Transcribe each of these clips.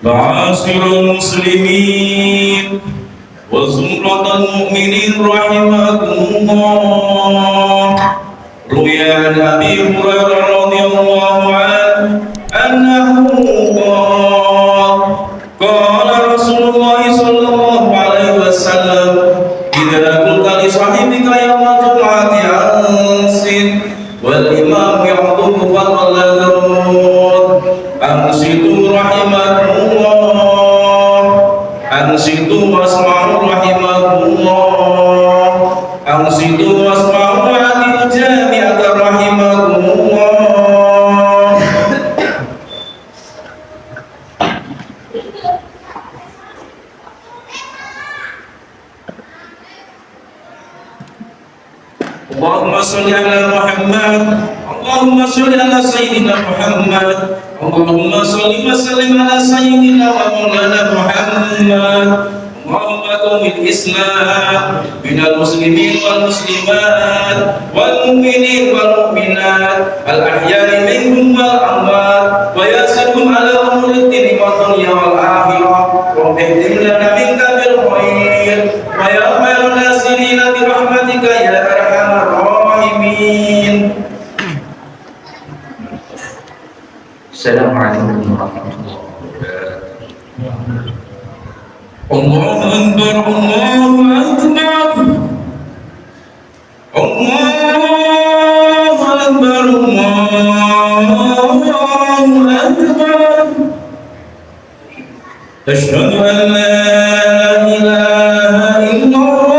معاشر المسلمين وزمرة المؤمنين رحمكم الله. روي عن أبي هريرة رضي الله عنه أنه قال قال رسول الله صلى الله عليه وسلم: إذا قلت لصاحبك يوم الجمعة أنصت والإمام يخطب فلا ترد، أنصتوا رحمكم الله، أنصتوا واسمعوا رحمكم الله، أنصتوا واسمعوا هذه الجامعة رحمكم الله. اللهم صل على محمد، اللهم صل على سيدنا محمد، اللهم صل وسلم على سيدنا ومولانا محمد. اللهم قوم الإسلام من المسلمين والمسلمات والمؤمنين والمؤمنات الأحياء منهم والأموات ويسرهم على أمور الدين والدنيا والآخرة. رب اهدم لنا منك بالخير ويا خير الناصرين برحمتك يا أرحم الراحمين. السلام عليكم ورحمة الله وبركاته. الله أكبر، الله أكبر، الله أكبر، الله أكبر. أشهد أن لا إله إلا الله،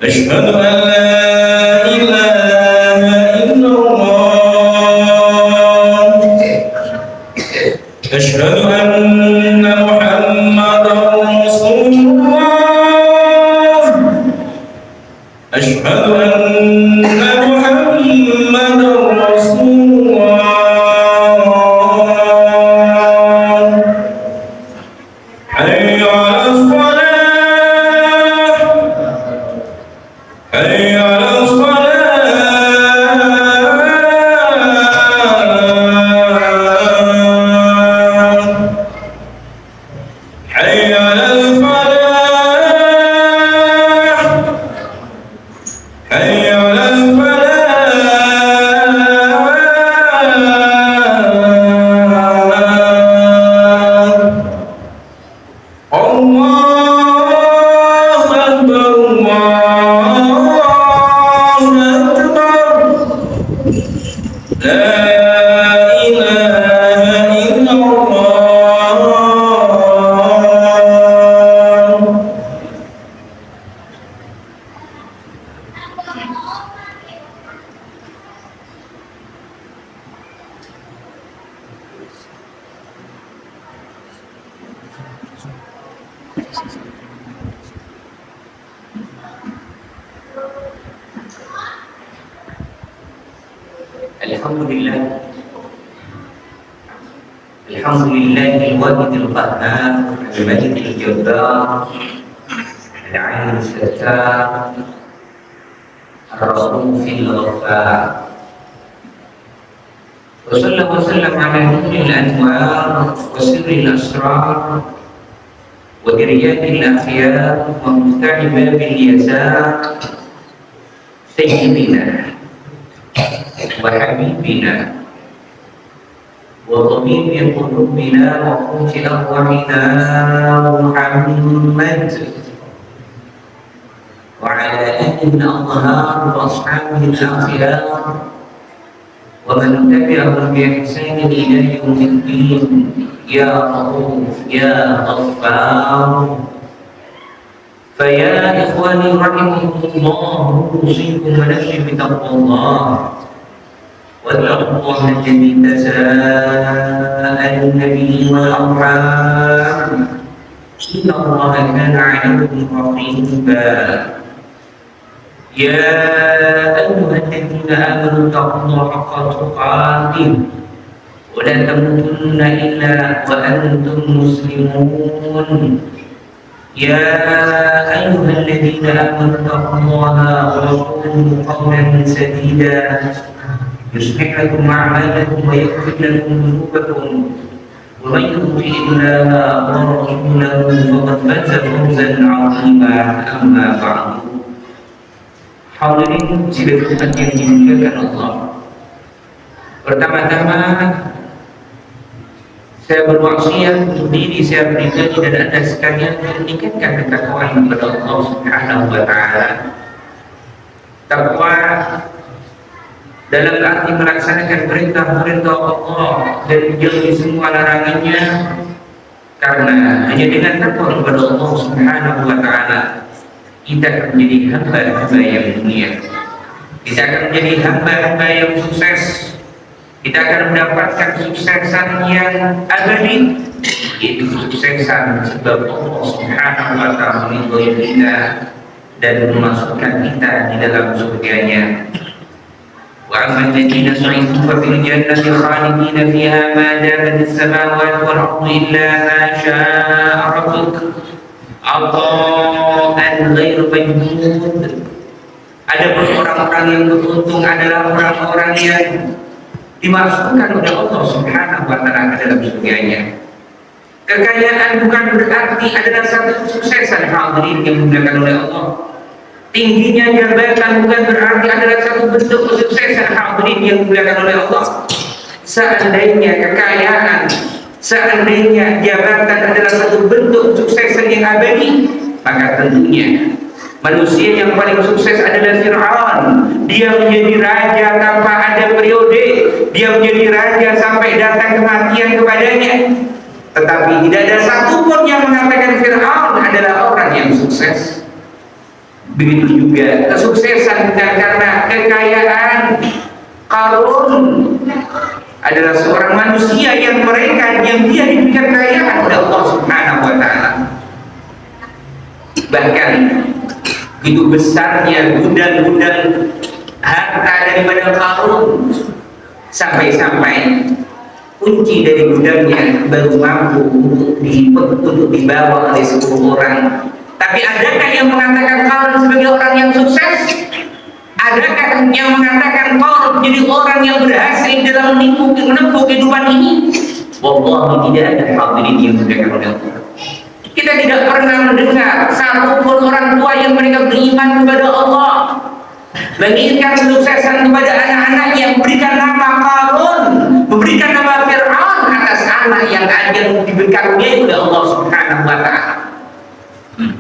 أشهد أن لا إله إلا الله، أشهد أن محمدا رسول الله، أشهد أن محمدا رسول الله. حي على الصلاة، حي على الصلاة، حي على الفلاح، حي على الفلاح. الله أكبر، الله أكبر. لا إله إلا الله. الحمد لله الواحد القهار الملك الجبار العلي الستار الرؤوف الغفار، وصلى وسلم على نور الأنوار وسر الأسرار ودريات الأخيار ومفتاح باب اليسار سيدنا وحبيبنا وطبيب قلوبنا وقوت أرواحنا محمد وعلى آله الأطهار وأصحابه الأخيار ومن تبعهم بإحسان إلى يوم الدين. يا رؤوف يا غفار. فيا إخواني رحمكم الله، أوصيكم ونفسي بتقوى الله، واتقوا الله الذي تساءلون به والأرحام، إن الله كان عليكم رقيبا. يا أيها الذين آمنوا اتقوا الله حق تقاته ولا تموتن إلا وأنتم مسلمون. يا أيها الذين آمنوا اتقوا الله وقولوا قولا سديدا يصلح لكم أعمالكم ويغفر لكم ذنوبكم ومن يطع الله ورسوله فقد فاز فوزا عظيما أما بعد. Hadirin sidang yang dimuliakan Allah. Pertama-tama saya berwasiat untuk diri saya pribadi dan Anda sekalian meningkatkan ketakwaan kepada Allah Subhanahu wa taala. Takwa dalam arti melaksanakan perintah-perintah Allah dan menjauhi semua larangannya, karena hanya dengan takwa kepada Allah Subhanahu wa taala kita akan menjadi hamba-hamba yang mulia. Kita akan menjadi hamba-hamba yang sukses. Kita akan mendapatkan suksesan yang abadi, yaitu suksesan sebab Allah Subhanahu wa taala meridhoi kita dan memasukkan kita di dalam surganya. Wa amman ladina su'idu fa fil jannati khalidina fiha ma damat as-samawati wal ardu illa ma syaa rabbuk ata'an ghairu majnun. Adapun orang-orang yang beruntung adalah orang-orang yang dimasukkan oleh Allah Subhanahu wa taala ke dalam surganya. Kekayaan bukan berarti adalah satu kesuksesan, hadirin yang dimuliakan oleh Allah. Tingginya jabatan bukan berarti adalah satu bentuk kesuksesan, hadirin yang dimuliakan oleh Allah. Seandainya kekayaan, seandainya jabatan adalah satu bentuk kesuksesan yang abadi, maka tentunya manusia yang paling sukses adalah Fir'aun. Dia menjadi raja tanpa ada periode. Dia menjadi raja sampai datang kematian kepadanya. Tetapi tidak ada satupun yang mengatakan Fir'aun adalah orang yang sukses. Begitu juga kesuksesan bukan karena kekayaan. Qarun adalah seorang manusia yang dia diberikan kekayaan oleh Allah Subhanahu wa taala. Bahkan begitu besarnya gudang-gudang harta daripada Qarun, sampai-sampai kunci dari gudangnya baru mampu untuk dibawa oleh 10 orang. Tapi adakah yang mengatakan Qarun sebagai orang yang sukses? Adakah yang mengatakan Qarun jadi orang yang berhasil dalam menempuh kehidupan ini? Wallahi tidak ada. Hadirin yang dimuliakan oleh Allah, kita tidak pernah mendengar satupun orang tua yang mereka beriman kepada Allah menginginkan kesuksesan kepada anak-anaknya, memberikan nama Qarun, memberikan nama Fir'aun atas anak yang diberikan oleh Allah Subhanahu wa taala.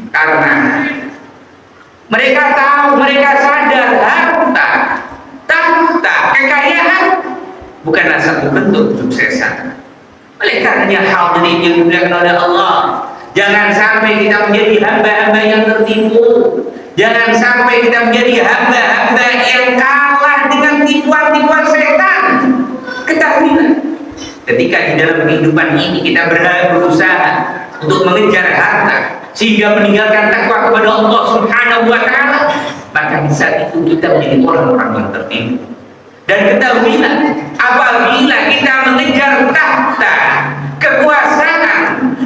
Karena mereka tahu, mereka sadar harta, tahta, kekayaan bukanlah satu bentuk kesuksesan. Oleh karenanya hadirin yang dimuliakan oleh Allah, jangan sampai kita menjadi hamba-hamba yang tertipu. Jangan sampai kita menjadi hamba-hamba yang kalah dengan tipuan-tipuan setan. Ketahuilah, ketika di dalam kehidupan ini kita berusaha untuk mengejar harta sehingga meninggalkan takwa kepada Allah Subhanahu wa taala, maka di saat itu kita menjadi orang-orang yang tertipu. Dan ketahuilah, apabila kita mengejar tahta, kekuasaan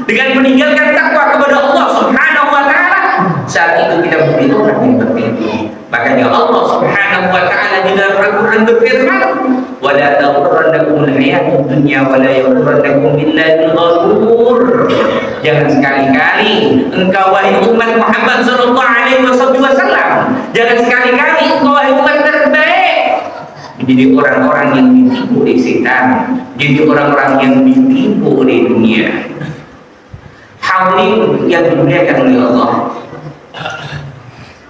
dengan meninggalkan takwa kepada Allah Subhanahu wa taala, saat itu kita menjadi orang yang tertipu. Makanya Allah Subhanahu wa taala di dalam Al-Qur'an berfirman, "Wa la taghurrannakum al-hayatud dunya wa la yaghurrannakum billahi al-ghurur." Jangan sekali-kali engkau wahai umat Muhammad sallallahu alaihi wasallam, jangan sekali-kali engkau wahai umat terbaik menjadi orang-orang yang ditipu oleh setan, jadi orang-orang yang ditipu oleh dunia. Hadirin yang dimuliakan oleh Allah,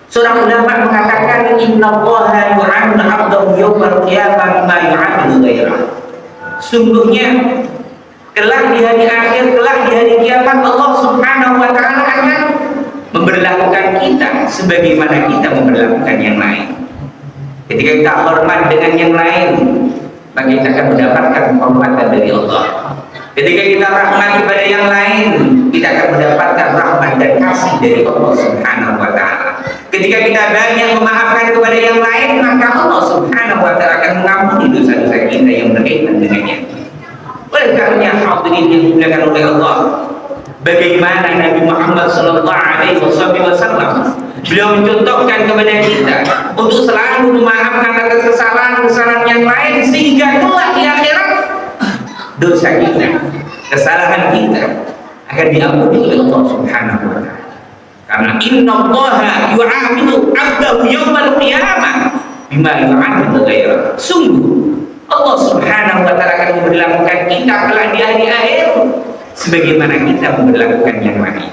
seorang ulama mengatakan, innallaha yu'amil 'abdahu yawmal qiyamah ma yu'amilu ghairah. Sungguhnya kelak di hari akhir, kelak di hari kiamat, Allah Subhanahu wa taala akan memperlakukan kita sebagaimana kita memperlakukan yang lain. Ketika kita hormat dengan yang lain, maka kita akan mendapatkan penghormatan dari Allah. Ketika kita rahmat kepada yang lain, kita akan mendapatkan rahmat dan kasih dari Allah Subhanahu wa taala. Ketika kita banyak memaafkan kepada yang lain, maka Allah Subhanahu wa taala akan mengampuni dosa-dosa kita yang berkaitan dengannya. Oleh karenanya hadirin yang dimuliakan oleh Allah, bagaimana Nabi Muhammad sallallahu alaihi wasallam Beliau mencontohkan kepada kita untuk selalu memaafkan atas kesalahan-kesalahan yang lain, sehingga kelak di akhirat dosa kita, kesalahan kita akan diampuni oleh Allah Subhanahu wa taala. Karena innallaha yu'amilu 'abdahu yaumal qiyamah bima yu'amilu ghairah. Sungguh Allah Subhanahu wa taala akan memperlakukan kita kelak di hari akhir sebagaimana kita memperlakukan yang lain.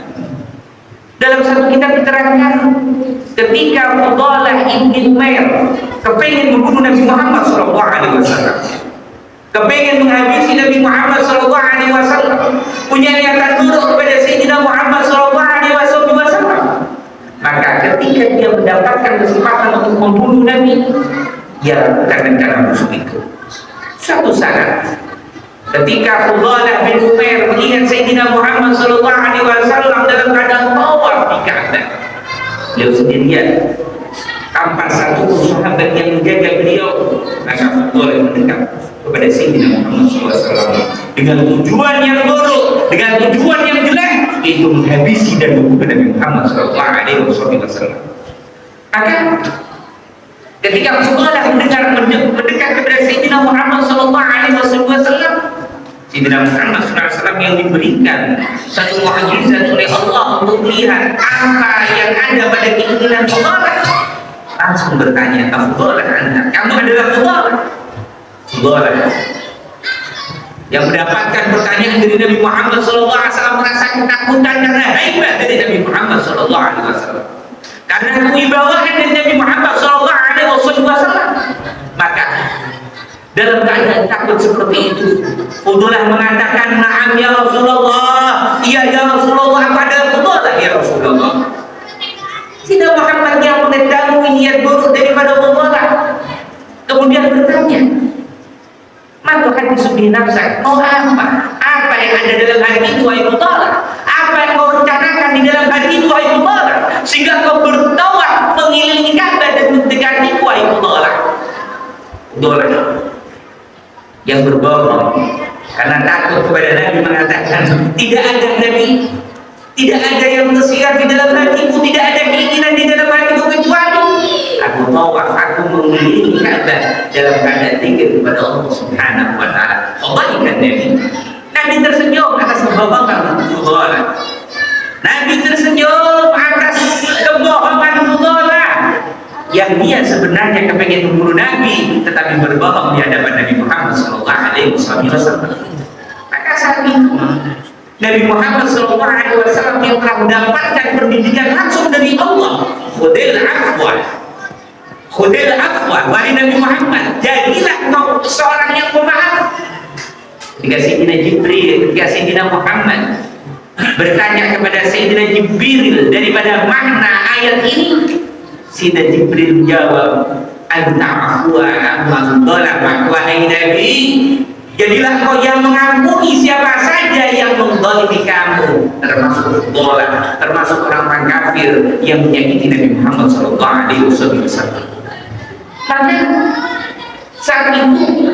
Dalam satu kitab diterangkan, ketika Fudalah ibn Umair kepengen membunuh Nabi Muhammad SAW, kepengen menghabisi Nabi Muhammad SAW, punya niatan buruk kepada Sayyidina Muhammad SAW, maka ketika dia mendapatkan kesempatan untuk membunuh Nabi, dia lakukan rencana musuh itu. Suatu saat ketika Fudalah bin Umair melihat Sayyidina Muhammad SAW dalam keadaan tawaf di Ka'bah, beliau sendirian tanpa satu sahabat yang menjaga beliau, maka Fudalah mendekat kepada Sayyidina Muhammad SAW dengan tujuan yang buruk, dengan tujuan yang jelek, itu menghabisi dan membunuh Nabi Muhammad SAW. Maka ketika Fudalah mendekat kepada Sayyidina Muhammad SAW, Sayyidina Muhammad SAW yang diberikan satu mukjizat oleh Allah untuk melihat apa yang ada pada keinginan Fudalah, langsung bertanya, Fudalah anda, kamu adalah Fudalah yang mendapatkan pertanyaan dari Nabi Muhammad SAW, merasa ketakutan karena haibat dari Nabi Muhammad SAW, karena kewibawaan dari Nabi Muhammad SAW. Maka dalam keadaan takut seperti itu, Fudalah mengatakan, "Na'am ya Rasulullah." "Iya ya Rasulullah." "Apa ada Fudalah ya Rasulullah?" Sayyidina Muhammad yang mengetahui niat buruk daripada Fudalah kemudian bertanya, "Ma tuhaddisu bi nafsak?" "Mau apa? Apa yang ada dalam hatimu wahai Fudalah? Apa yang kau rencanakan di dalam hatimu wahai Fudalah, sehingga kau bertawaf mengelilingi Ka'bah dan mendekatiku wahai Fudalah?" Fudalah yang berbohong karena takut kepada Nabi mengatakan, "Tidak ada Nabi, tidak ada yang tersirat di dalam hatiku, tidak ada keinginan di dalam hatiku kecuali aku tawaf, aku mengelilingi Ka'bah dalam keadaan zikir kepada Allah Subhanahu wa taala." Kebalikan Nabi tersenyum atas kebohongan Fudalah. Nabi tersenyum atas kebohongan Fudalah yang dia sebenarnya kepengen membunuh Nabi tetapi berbohong di hadapan Nabi Muhammad SAW. Maka saat itu Nabi Muhammad SAW yang telah mendapatkan pendidikan langsung dari Allah, khudil afwa, wahai Nabi Muhammad, jadilah kau seorang yang pemaaf. Ketika Sayyidina Jibril, ketika Sayyidina Muhammad bertanya kepada Sayyidina Jibril daripada makna ayat ini, Sayyidina Jibril menjawab, "Anta afwa amman dzalamak." Wahai Nabi, jadilah kau yang mengampuni siapa saja yang menzalimi kamu, termasuk Fudalah, termasuk orang-orang kafir yang menyakiti Nabi Muhammad SAW. Maka saat itu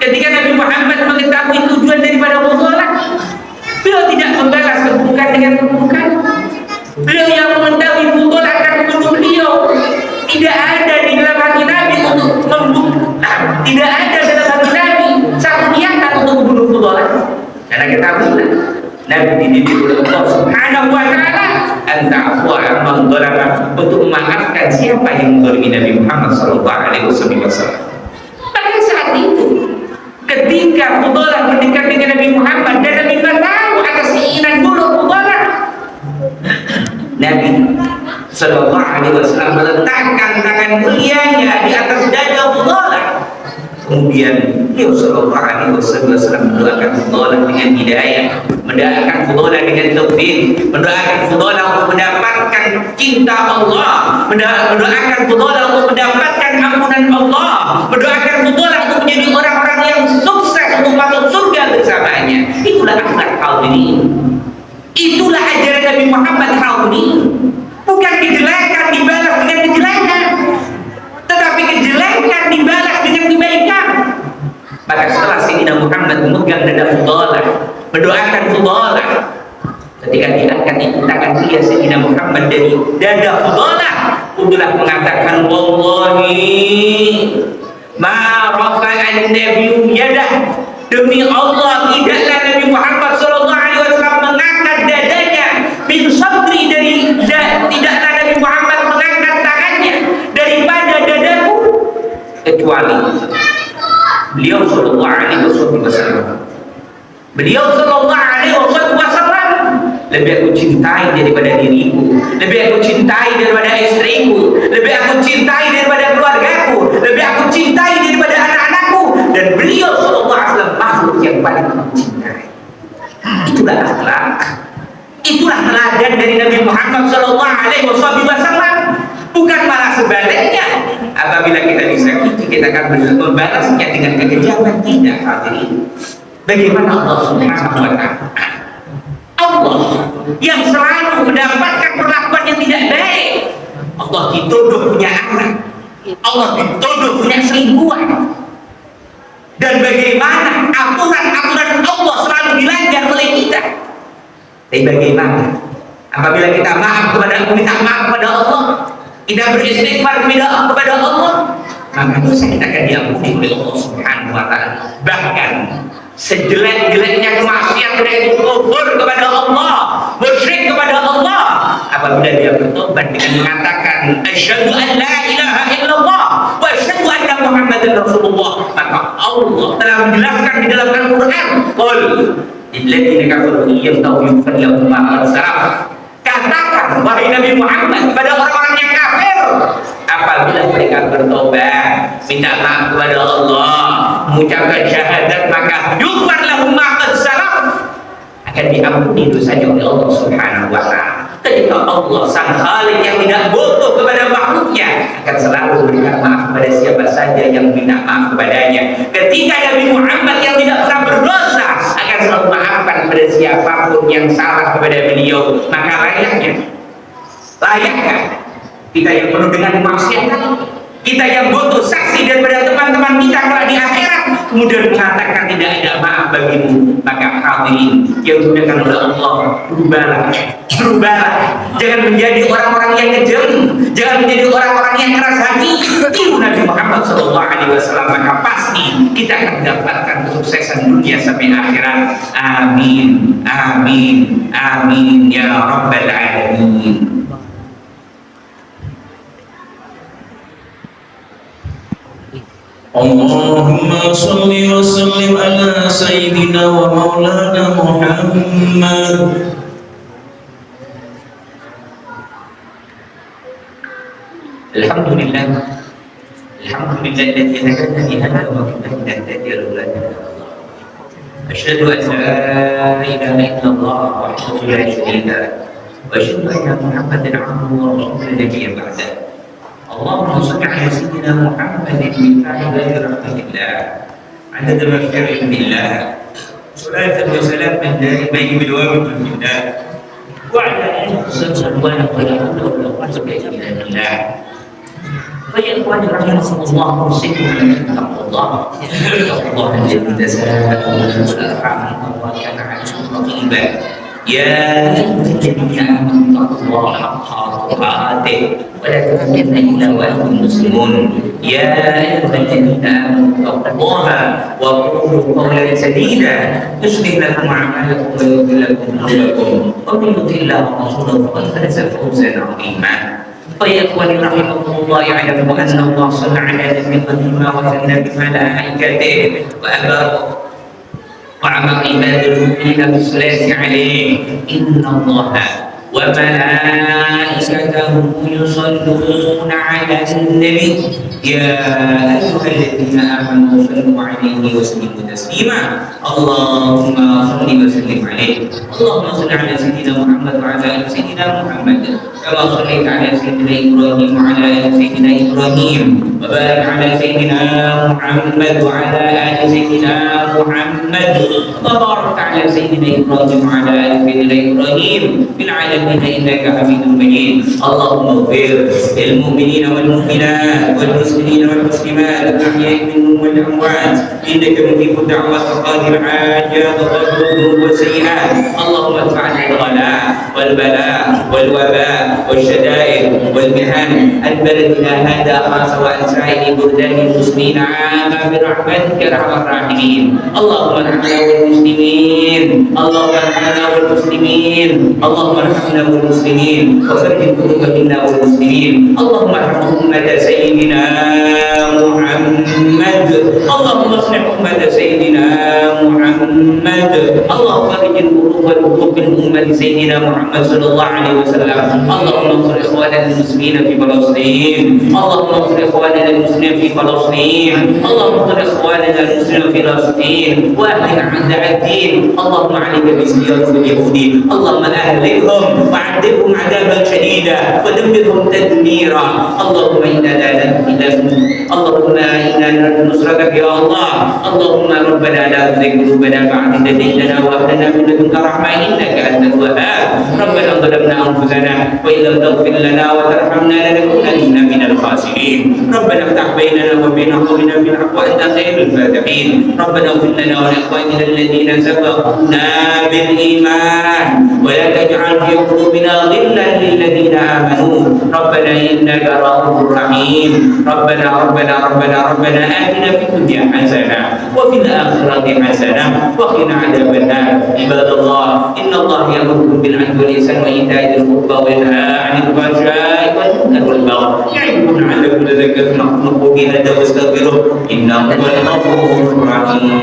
ketika Nabi Muhammad mengetahui tujuan daripada Fudalah, beliau tidak membalas keburukan dengan keburukan. Beliau yang mengetahui Fudalah akan membunuh beliau. Tidak ada di dalam hati Nabi untuk membunuh. Tidak ada dalam hati Nabi satu niatan untuk membunuh Fudalah. Karena kita tahu Nabi dididik oleh Allah Subhanahu wa taala, "Anta afwa amman dzalamak," untuk memaafkan siapa yang menzalimi Nabi Muhammad SAW. Pada saat itu, ketika Fudalah mendekat dengan Nabi Muhammad dan Nabi tahu atas keinginan buruk Fudalah, Nabi SAW meletakkan tangan mulianya di atas dada Fudalah. Kemudian beliau SAW mendoakan Fudalah dengan hidayah, mendoakan Fudalah dengan taufik, mendoakan Fudalah untuk mendapatkan cinta Allah, mendoakan Fudalah untuk mendapatkan ampunan Allah, mendoakan Fudalah untuk menjadi orang-orang yang sukses untuk masuk surga bersamanya. Itulah akhlak hadirin. Itulah ajaran Nabi Muhammad hadirin. Bukan kejelekan dibalas dengan kejelekan, tetapi kejelekan dibalas dengan kebaikan. Maka setelah Sayyidina Muhammad memegang dada Fudalah, mendoakan Fudalah, ketika diangkat itu tangan mulia Sayyidina Muhammad dari dada Fadalah, Abdullah mengatakan, wallahi ma rafa'an nabiyyu yadah, demi Allah tidaklah Nabi Muhammad sallallahu alaihi wasallam mengangkat dadanya min sadri, dari tidaklah Nabi Muhammad mengangkat tangannya daripada dadaku, kecuali beliau sallallahu alaihi wasallam, beliau sallallahu alaihi wasallam lebih aku cintai daripada diriku, lebih aku cintai daripada istriku, lebih aku cintai daripada keluargaku, lebih aku cintai daripada anak-anakku, dan beliau sallallahu alaihi wasallam makhluk yang paling aku cintai. Itulah akhlak, itulah teladan dari Nabi Muhammad sallallahu alaihi wasallam, bukan malah sebaliknya. Apabila kita disakiti, kita akan membalasnya dengan kekejaman. Tidak, hadirin. Bagaimana Allah Subhanahu wa ta'ala, Allah yang selalu mendapatkan perlakuan yang tidak baik. Allah dituduh punya anak, Allah dituduh punya selingkuhan, dan bagaimana aturan-aturan Allah selalu dilanggar oleh kita. Tapi bagaimana apabila kita minta maaf kepada Allah, kita beristighfar kepada Allah, maka dosa kita akan diampuni oleh Allah Subhanahu wa ta'ala. Bahkan sejelek-jeleknya kemaksiatan itu kufur kepada Allah, musyrik kepada Allah, apabila dia bertobat dengan mengatakan asyhadu an la ilaha illallah wa asyhadu anna muhammadar rasulullah, maka Allah telah menjelaskan di dalam Al-Qur'an, qul lilladzina kafaru yaftahum lahum ma qad salaf, katakan wahai Nabi Muhammad kepada orang-orang yang kafir, apabila mereka bertobat, minta maaf kepada Allah, mengucapkan syahadat, maka yughfar lahum ma qad salaf, akan diampuni dosanya oleh Allah Subhanahu wa ta'ala. Ketika Allah sang Khalik yang tidak butuh kepada makhluknya akan selalu memberikan maaf kepada siapa saja yang minta maaf kepadanya. Ketika Nabi Muhammad yang tidak pernah berdosa akan selalu maafkan kepada siapapun yang salah kepada beliau. Maka layakkah kita yang penuh dengan kemaksiatan, kita yang butuh saksi daripada teman-teman kita kelak di akhirat, kemudian mengatakan tidak ada maaf bagimu? Maka hadirin yang dimuliakan oleh Allah, berubahlah, jangan menjadi orang-orang yang kejam, jangan menjadi orang-orang yang keras hati. Itu Nabi Muhammad SAW, maka pasti kita akan mendapatkan kesuksesan dunia sampai akhirat. Amin, amin, amin ya rabbal alamin. Allahumma salli wa sallim ala sayyidina wa maulana Muhammad. Alhamdulillah, alhamdulillah alladzi hadana li hadha wa kunna linahtadiya laula an hadana Allah. Asyhadu an la ilaha illallah wahdahu la syarika lahu wa asyhadu anna Muhammadan 'abduhu wa rasuluhu la nabiyya ba'dahu. اللهم صل على سيدنا محمد مفتاح باب رحمة الله عدد مغفرة الله صلاة وسلاما دائمين بدوام ملك الله وعلى آله وصحبه ولا حول ولا قوة إلا بالله. فيا إخواني رحمكم الله، أوصيكم بتقوى الله، الله الذي تساءلون به والأرحام إن الله كان عليكم رقيبا. يا أيها الذين آمنوا اتقوا الله حق تقاته ولا تموتن إلا وأنتم مسلمون. يا أيها الذين آمنوا اتقوا الله وقولوا قولا سديدا يصلح لكم أعمالكم ويغفر لكم ذنوبكم ومن يطع الله ورسوله فقد فاز فوزا عظيما. فيا إخواني رحمكم الله، اعلموا أن الله صلى على نبيه ما وثنى بملائكته وأمر عباد المؤمنين بالصلاة عليه إن الله وملائكته يصلون على النبي يا أيها الذين آمنوا صلوا عليه وسلموا تسليما. اللهم صل وسلم عليه. اللهم صل على سيدنا محمد وعلى آل سيدنا محمد كما صليت على سيدنا إبراهيم وعلى آل سيدنا إبراهيم وبارك على سيدنا محمد وعلى آل سيدنا محمد وبارك على سيدنا إبراهيم وعلى آل سيدنا إبراهيم في العالمين إنك حميد مجيد. اللهم اغفر للمؤمنين والمؤمنات والمسلمين والمسلمات الأحياء منهم والأموات إنك مجيب الدعوات وقاضي الحاجات وغفر الذنوب والسيئات. اللهم ادفع عنا الغلاء والبلاء والوباء والشدائد والمحن عن بلدنا هذا خاصة وعن سائر بلدان المسلمين عامة برحمتك يا أرحم الراحمين. اللهم ارحمنا والمسلمين، اللهم ارحمنا والمسلمين، اللهم ارحمنا والمسلمين وفرج قلوب منا والمسلمين. اللهم ارحم أمة سيدنا محمد، اللهم اصلح أمة سيدنا محمد، اللهم فرج القلوب والقلوب أمة سيدنا محمد صلى الله عليه وسلم. اللهم انصر إخواننا المسلمين في فلسطين، اللهم انصر إخواننا المسلمين في فلسطين، اللهم انصر إخواننا المسلمين في فلسطين وأهلك أعداء الدين. اللهم عليك بسيارة اليهود، اللهم أهلكهم وعذبهم عذابا شديدا ودمرهم تدميرا. اللهم إنا لا نهتدي، اللهم إنا نرجو نصرتك يا الله. اللهم ربنا لا تزغ قلوبنا بعد إذ هديتنا وهب لنا من لدنك رحمة إنك أنت الوهاب. ربنا ظلمنا أنفسنا وإن لم تغفر لنا وترحمنا لنكونن من الخاسرين. ربنا افتح بيننا وبين قومنا بالحق وأنت خير الفاتحين. ربنا اغفر لنا ولإخواننا الذين سبقونا بالإيمان ولا تجعل في قلوبنا غلا للذين آمنوا ربنا إنك رؤوف رحيم. ربنا ربنا ربنا ربنا آتنا في الدنيا حسنة وفي الآخرة حسنة وقنا عذاب النار. عباد الله إن الله يأمركم بالعدل والإحسان وإيتاء ذي القربى وينهى عن الفحشاء والمنكر والبغي يعظكم لعلكم تذكرون. قولوا قولوا واستغفروه إنه هو الغفور الرحيم.